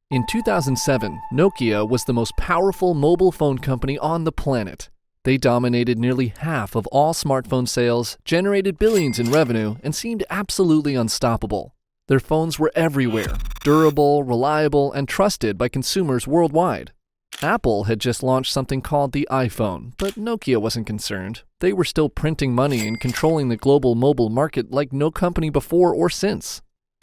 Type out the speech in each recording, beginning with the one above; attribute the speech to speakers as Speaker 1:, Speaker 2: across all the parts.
Speaker 1: In 2007, Nokia was the most powerful mobile phone company on the planet. They dominated nearly half of all smartphone sales, generated billions in revenue, and seemed absolutely unstoppable. Their phones were everywhere, durable, reliable, and trusted by consumers worldwide. Apple had just launched something called the iPhone, but Nokia wasn't concerned. They were still printing money and controlling the global mobile market like no company before or since.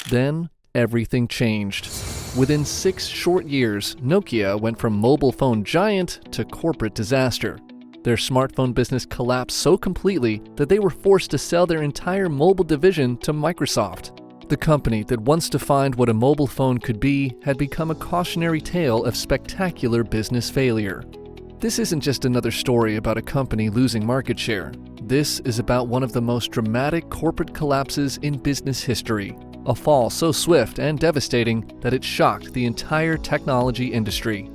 Speaker 1: Then, everything changed. Within 6 short years, Nokia went from mobile phone giant to corporate disaster. Their smartphone business collapsed so completely that they were forced to sell their entire mobile division to Microsoft. The company that once defined what a mobile phone could be had become a cautionary tale of spectacular business failure. This isn't just another story about a company losing market share. This is about one of the most dramatic corporate collapses in business history. A fall so swift and devastating that it shocked the entire technology industry.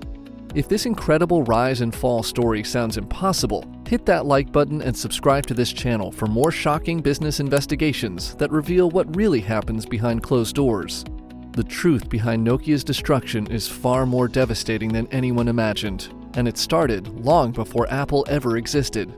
Speaker 1: If this incredible rise and fall story sounds impossible, hit that like button and subscribe to this channel for more shocking business investigations that reveal what really happens behind closed doors. The truth behind Nokia's destruction is far more devastating than anyone imagined, and it started long before Apple ever existed.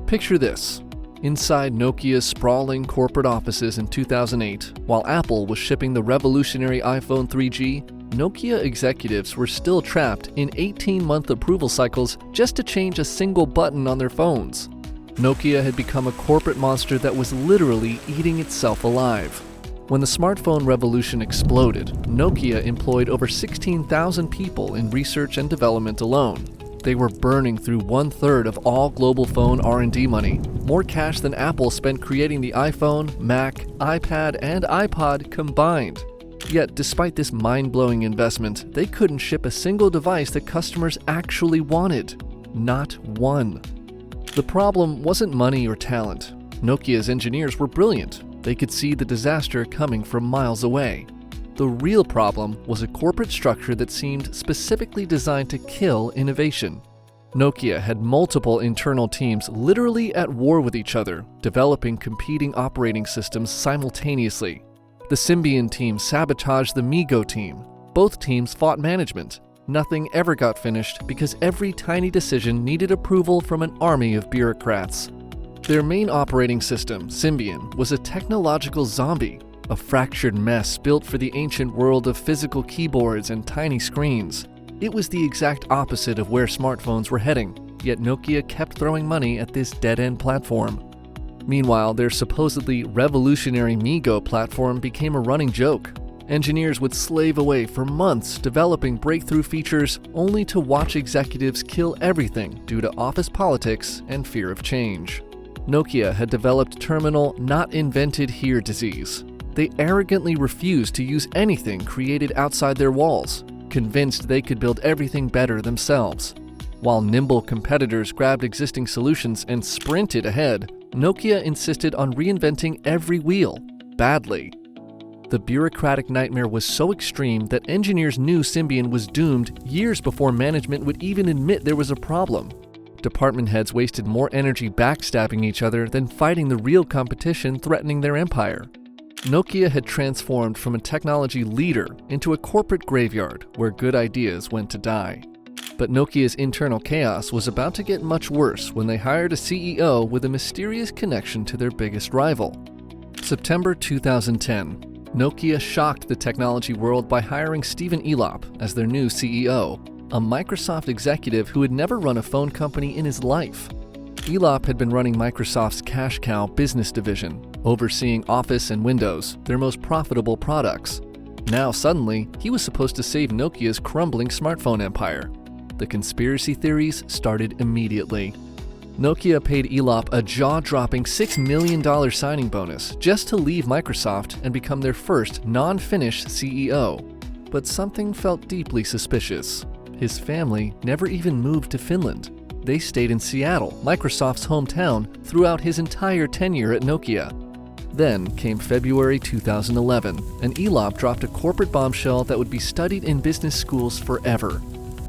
Speaker 1: Picture this. Inside Nokia's sprawling corporate offices in 2008, while Apple was shipping the revolutionary iPhone 3G, Nokia executives were still trapped in 18-month approval cycles just to change a single button on their phones. Nokia had become a corporate monster that was literally eating itself alive. When the smartphone revolution exploded, Nokia employed over 16,000 people in research and development alone. They were burning through 1/3 of all global phone R&D money, more cash than Apple spent creating the iPhone, Mac, iPad, and iPod combined. Yet, despite this mind-blowing investment, they couldn't ship a single device that customers actually wanted. Not one. The problem wasn't money or talent. Nokia's engineers were brilliant. They could see the disaster coming from miles away. The real problem was a corporate structure that seemed specifically designed to kill innovation. Nokia had multiple internal teams literally at war with each other, developing competing operating systems simultaneously. The Symbian team sabotaged the MeeGo team. Both teams fought management. Nothing ever got finished because every tiny decision needed approval from an army of bureaucrats. Their main operating system, Symbian, was a technological zombie, a fractured mess built for the ancient world of physical keyboards and tiny screens. It was the exact opposite of where smartphones were heading, yet Nokia kept throwing money at this dead-end platform. Meanwhile, their supposedly revolutionary MeeGo platform became a running joke. Engineers would slave away for months developing breakthrough features only to watch executives kill everything due to office politics and fear of change. Nokia had developed terminal not invented here disease. They arrogantly refused to use anything created outside their walls, convinced they could build everything better themselves. While nimble competitors grabbed existing solutions and sprinted ahead, Nokia insisted on reinventing every wheel, badly. The bureaucratic nightmare was so extreme that engineers knew Symbian was doomed years before management would even admit there was a problem. Department heads wasted more energy backstabbing each other than fighting the real competition threatening their empire. Nokia had transformed from a technology leader into a corporate graveyard where good ideas went to die. But Nokia's internal chaos was about to get much worse when they hired a CEO with a mysterious connection to their biggest rival. September 2010, Nokia shocked the technology world by hiring Stephen Elop as their new CEO, a Microsoft executive who had never run a phone company in his life. Elop had been running Microsoft's cash cow business division, overseeing Office and Windows, their most profitable products. Now suddenly, he was supposed to save Nokia's crumbling smartphone empire. The conspiracy theories started immediately. Nokia paid Elop a jaw-dropping $6 million signing bonus just to leave Microsoft and become their first non-Finnish CEO. But something felt deeply suspicious. His family never even moved to Finland. They stayed in Seattle, Microsoft's hometown, throughout his entire tenure at Nokia. Then came February 2011, and Elop dropped a corporate bombshell that would be studied in business schools forever.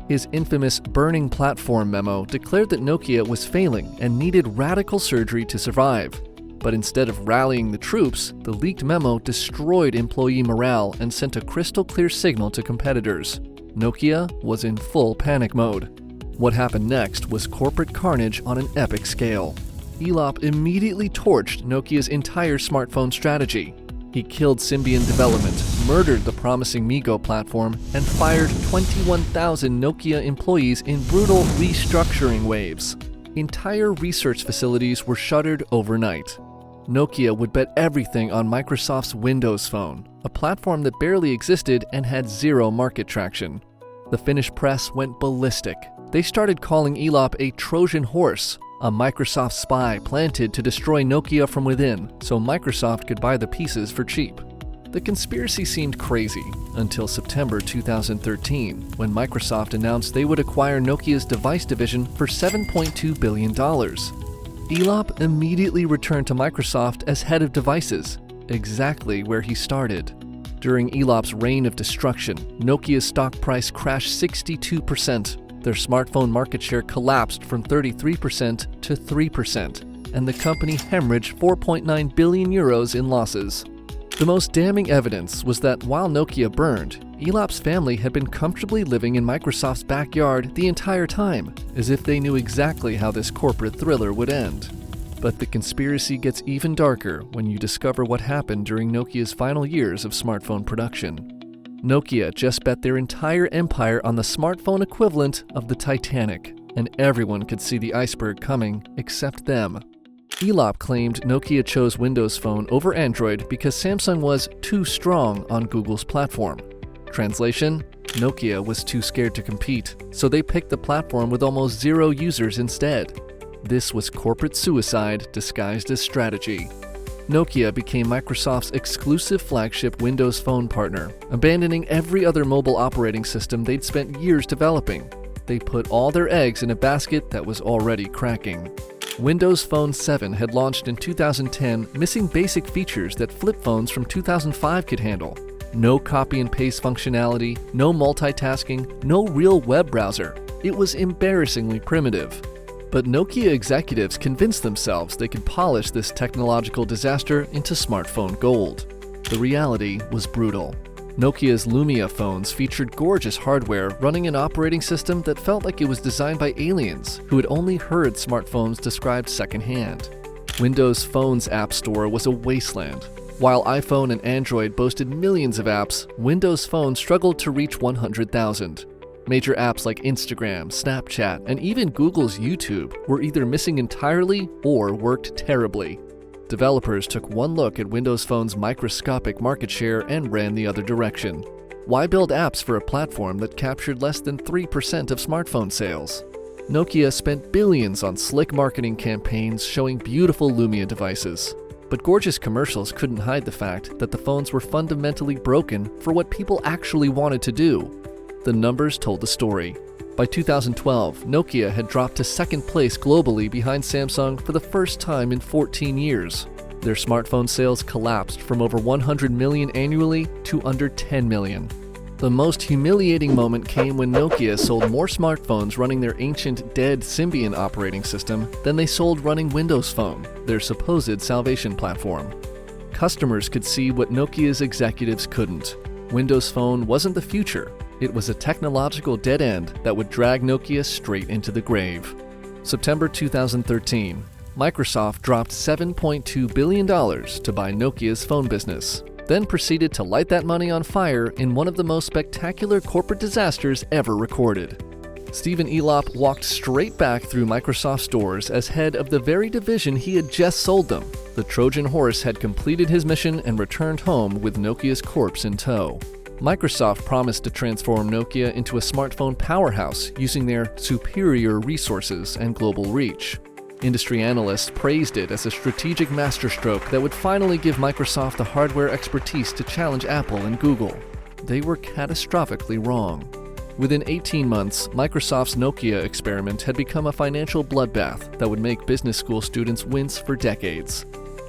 Speaker 1: His infamous burning platform memo declared that Nokia was failing and needed radical surgery to survive. But instead of rallying the troops, the leaked memo destroyed employee morale and sent a crystal clear signal to competitors. Nokia was in full panic mode. What happened next was corporate carnage on an epic scale. Elop immediately torched Nokia's entire smartphone strategy. He killed Symbian development, murdered the promising MeeGo platform, and fired 21,000 Nokia employees in brutal restructuring waves. Entire research facilities were shuttered overnight. Nokia would bet everything on Microsoft's Windows Phone, a platform that barely existed and had zero market traction. The Finnish press went ballistic. They started calling Elop a Trojan horse, a Microsoft spy planted to destroy Nokia from within so Microsoft could buy the pieces for cheap. The conspiracy seemed crazy until September 2013, when Microsoft announced they would acquire Nokia's device division for $7.2 billion. Elop immediately returned to Microsoft as head of devices, exactly where he started. During Elop's reign of destruction, Nokia's stock price crashed 62%. Their smartphone market share collapsed from 33% to 3%, and the company hemorrhaged 4.9 billion euros in losses. The most damning evidence was that while Nokia burned, Elop's family had been comfortably living in Microsoft's backyard the entire time, as if they knew exactly how this corporate thriller would end. But the conspiracy gets even darker when you discover what happened during Nokia's final years of smartphone production. Nokia just bet their entire empire on the smartphone equivalent of the Titanic, and everyone could see the iceberg coming except them. Elop claimed Nokia chose Windows Phone over Android because Samsung was too strong on Google's platform. Translation: Nokia was too scared to compete, so they picked the platform with almost zero users instead. This was corporate suicide disguised as strategy. Nokia became Microsoft's exclusive flagship Windows Phone partner, abandoning every other mobile operating system they'd spent years developing. They put all their eggs in a basket that was already cracking. Windows Phone 7 had launched in 2010, missing basic features that flip phones from 2005 could handle. No copy and paste functionality, no multitasking, no real web browser. It was embarrassingly primitive. But Nokia executives convinced themselves they could polish this technological disaster into smartphone gold. The reality was brutal. Nokia's Lumia phones featured gorgeous hardware running an operating system that felt like it was designed by aliens who had only heard smartphones described secondhand. Windows Phone's App Store was a wasteland. While iPhone and Android boasted millions of apps, Windows Phone struggled to reach 100,000. Major apps like Instagram, Snapchat, and even Google's YouTube were either missing entirely or worked terribly. Developers took one look at Windows Phone's microscopic market share and ran the other direction. Why build apps for a platform that captured less than 3% of smartphone sales? Nokia spent billions on slick marketing campaigns showing beautiful Lumia devices. But gorgeous commercials couldn't hide the fact that the phones were fundamentally broken for what people actually wanted to do. The numbers told the story. By 2012, Nokia had dropped to second place globally behind Samsung for the first time in 14 years. Their smartphone sales collapsed from over 100 million annually to under 10 million. The most humiliating moment came when Nokia sold more smartphones running their ancient dead Symbian operating system than they sold running Windows Phone, their supposed salvation platform. Customers could see what Nokia's executives couldn't. Windows Phone wasn't the future. It was a technological dead end that would drag Nokia straight into the grave. September 2013, Microsoft dropped $7.2 billion to buy Nokia's phone business, then proceeded to light that money on fire in one of the most spectacular corporate disasters ever recorded. Stephen Elop walked straight back through Microsoft's doors as head of the very division he had just sold them. The Trojan horse had completed his mission and returned home with Nokia's corpse in tow. Microsoft promised to transform Nokia into a smartphone powerhouse using their superior resources and global reach. Industry analysts praised it as a strategic masterstroke that would finally give Microsoft the hardware expertise to challenge Apple and Google. They were catastrophically wrong. Within 18 months, Microsoft's Nokia experiment had become a financial bloodbath that would make business school students wince for decades.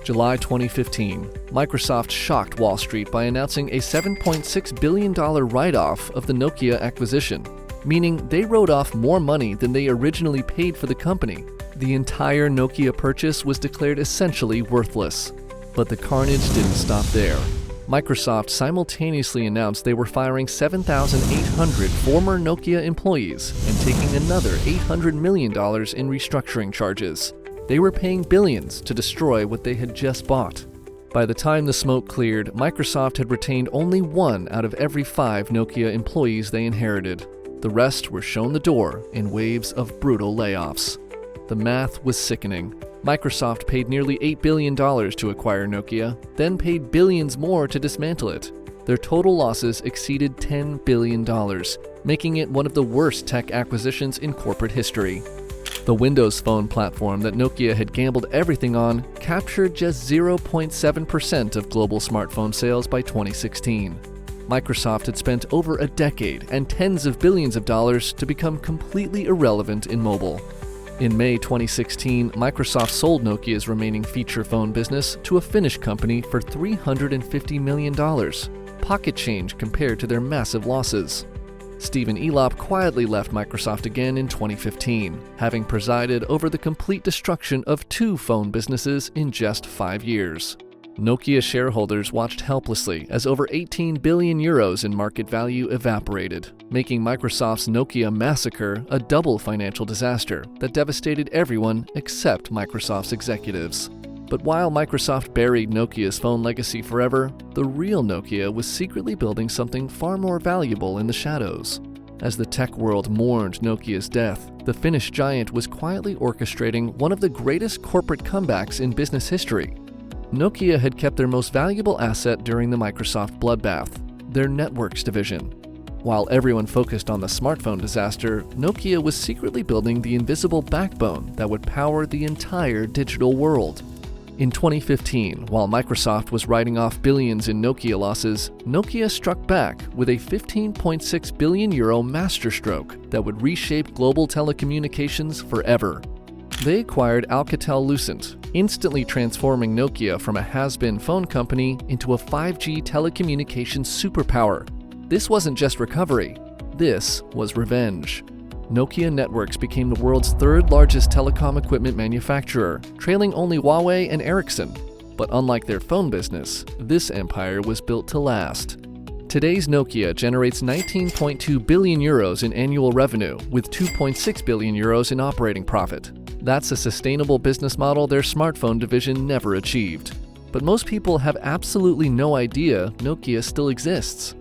Speaker 1: July 2015, Microsoft shocked Wall Street by announcing a $7.6 billion write-off of the Nokia acquisition, meaning they wrote off more money than they originally paid for the company. The entire Nokia purchase was declared essentially worthless. But the carnage didn't stop there. Microsoft simultaneously announced they were firing 7,800 former Nokia employees and taking another $800 million in restructuring charges. They were paying billions to destroy what they had just bought. By the time the smoke cleared, Microsoft had retained only 1 out of every 5 Nokia employees they inherited. The rest were shown the door in waves of brutal layoffs. The math was sickening. Microsoft paid nearly $8 billion to acquire Nokia, then paid billions more to dismantle it. Their total losses exceeded $10 billion, making it one of the worst tech acquisitions in corporate history. The Windows Phone platform that Nokia had gambled everything on captured just 0.7% of global smartphone sales by 2016. Microsoft had spent over a decade and tens of billions of dollars to become completely irrelevant in mobile. In May 2016, Microsoft sold Nokia's remaining feature phone business to a Finnish company for $350 million, pocket change compared to their massive losses. Stephen Elop quietly left Microsoft again in 2015, having presided over the complete destruction of 2 phone businesses in just 5 years. Nokia shareholders watched helplessly as over 18 billion euros in market value evaporated, making Microsoft's Nokia massacre a double financial disaster that devastated everyone except Microsoft's executives. But while Microsoft buried Nokia's phone legacy forever, the real Nokia was secretly building something far more valuable in the shadows. As the tech world mourned Nokia's death, the Finnish giant was quietly orchestrating one of the greatest corporate comebacks in business history. Nokia had kept their most valuable asset during the Microsoft bloodbath, their networks division. While everyone focused on the smartphone disaster, Nokia was secretly building the invisible backbone that would power the entire digital world. In 2015, while Microsoft was writing off billions in Nokia losses, Nokia struck back with a 15.6 billion euro masterstroke that would reshape global telecommunications forever. They acquired Alcatel-Lucent, instantly transforming Nokia from a has-been phone company into a 5G telecommunications superpower. This wasn't just recovery, this was revenge. Nokia Networks became the world's 3rd largest telecom equipment manufacturer, trailing only Huawei and Ericsson. But unlike their phone business, this empire was built to last. Today's Nokia generates 19.2 billion euros in annual revenue, with 2.6 billion euros in operating profit. That's a sustainable business model their smartphone division never achieved. But most people have absolutely no idea Nokia still exists.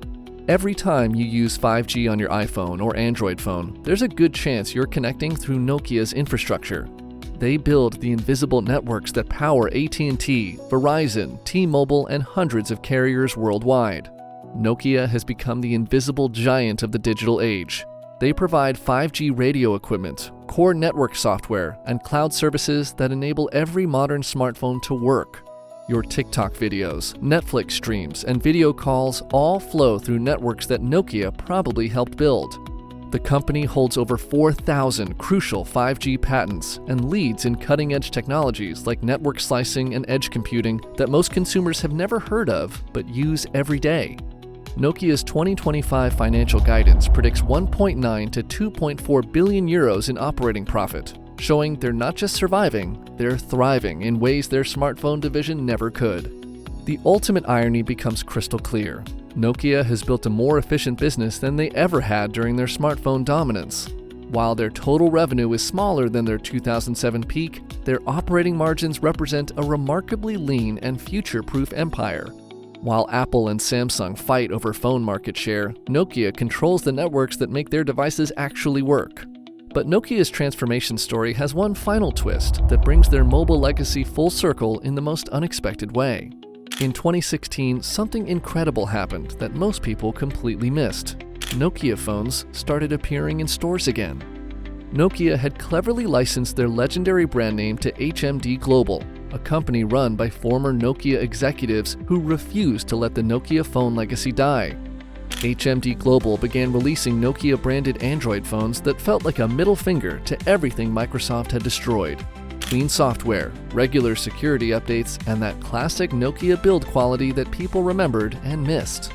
Speaker 1: Every time you use 5G on your iPhone or Android phone, there's a good chance you're connecting through Nokia's infrastructure. They build the invisible networks that power AT&T, Verizon, T-Mobile, and hundreds of carriers worldwide. Nokia has become the invisible giant of the digital age. They provide 5G radio equipment, core network software, and cloud services that enable every modern smartphone to work. Your TikTok videos, Netflix streams, and video calls all flow through networks that Nokia probably helped build. The company holds over 4,000 crucial 5G patents and leads in cutting-edge technologies like network slicing and edge computing that most consumers have never heard of but use every day. Nokia's 2025 financial guidance predicts 1.9 to 2.4 billion euros in operating profit, showing they're not just surviving, they're thriving in ways their smartphone division never could. The ultimate irony becomes crystal clear. Nokia has built a more efficient business than they ever had during their smartphone dominance. While their total revenue is smaller than their 2007 peak, their operating margins represent a remarkably lean and future-proof empire. While Apple and Samsung fight over phone market share, Nokia controls the networks that make their devices actually work. But Nokia's transformation story has one final twist that brings their mobile legacy full circle in the most unexpected way. In 2016, something incredible happened that most people completely missed. Nokia phones started appearing in stores again. Nokia had cleverly licensed their legendary brand name to HMD Global, a company run by former Nokia executives who refused to let the Nokia phone legacy die. HMD Global began releasing Nokia-branded Android phones that felt like a middle finger to everything Microsoft had destroyed. Clean software, regular security updates, and that classic Nokia build quality that people remembered and missed.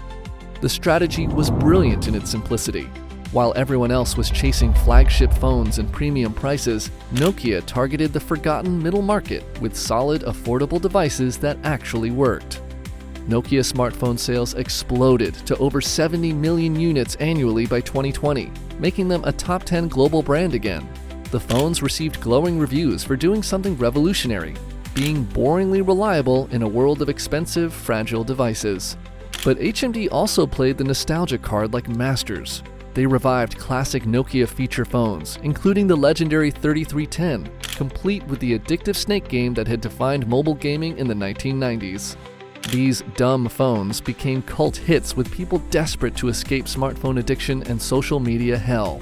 Speaker 1: The strategy was brilliant in its simplicity. While everyone else was chasing flagship phones and premium prices, Nokia targeted the forgotten middle market with solid, affordable devices that actually worked. Nokia smartphone sales exploded to over 70 million units annually by 2020, making them a top 10 global brand again. The phones received glowing reviews for doing something revolutionary, being boringly reliable in a world of expensive, fragile devices. But HMD also played the nostalgia card like masters. They revived classic Nokia feature phones, including the legendary 3310, complete with the addictive snake game that had defined mobile gaming in the 1990s. These dumb phones became cult hits with people desperate to escape smartphone addiction and social media hell.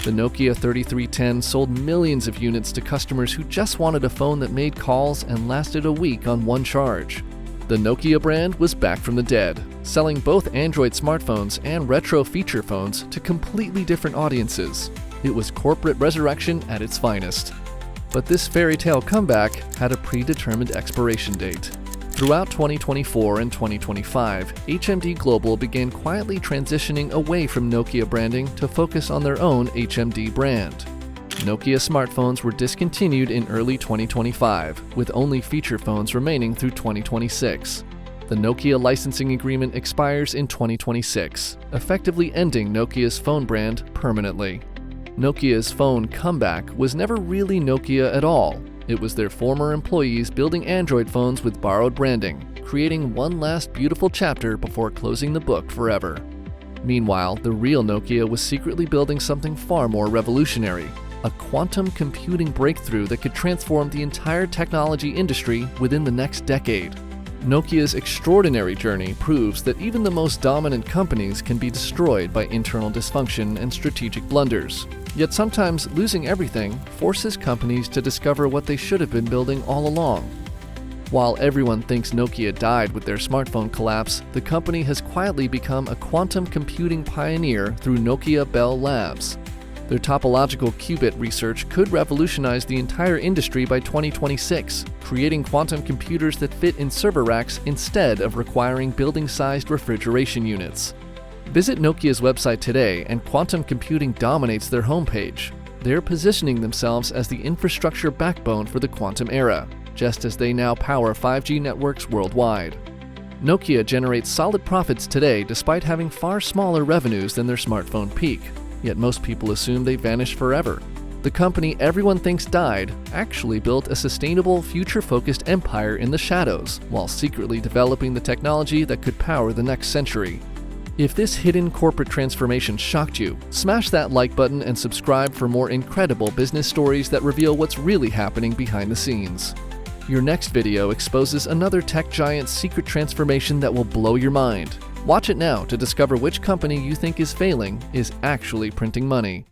Speaker 1: The Nokia 3310 sold millions of units to customers who just wanted a phone that made calls and lasted a week on one charge. The Nokia brand was back from the dead, selling both Android smartphones and retro feature phones to completely different audiences. It was corporate resurrection at its finest. But this fairy tale comeback had a predetermined expiration date. Throughout 2024 and 2025, HMD Global began quietly transitioning away from Nokia branding to focus on their own HMD brand. Nokia smartphones were discontinued in early 2025, with only feature phones remaining through 2026. The Nokia licensing agreement expires in 2026, effectively ending Nokia's phone brand permanently. Nokia's phone comeback was never really Nokia at all. It was their former employees building Android phones with borrowed branding, creating one last beautiful chapter before closing the book forever. Meanwhile, the real Nokia was secretly building something far more revolutionary, a quantum computing breakthrough that could transform the entire technology industry within the next decade. Nokia's extraordinary journey proves that even the most dominant companies can be destroyed by internal dysfunction and strategic blunders. Yet sometimes losing everything forces companies to discover what they should have been building all along. While everyone thinks Nokia died with their smartphone collapse, the company has quietly become a quantum computing pioneer through Nokia Bell Labs. Their topological qubit research could revolutionize the entire industry by 2026, creating quantum computers that fit in server racks instead of requiring building-sized refrigeration units. Visit Nokia's website today and quantum computing dominates their homepage. They're positioning themselves as the infrastructure backbone for the quantum era, just as they now power 5G networks worldwide. Nokia generates solid profits today despite having far smaller revenues than their smartphone peak, yet most people assume they vanished forever. The company everyone thinks died actually built a sustainable, future-focused empire in the shadows, while secretly developing the technology that could power the next century. If this hidden corporate transformation shocked you, smash that like button and subscribe for more incredible business stories that reveal what's really happening behind the scenes. Your next video exposes another tech giant's secret transformation that will blow your mind. Watch it now to discover which company you think is failing is actually printing money.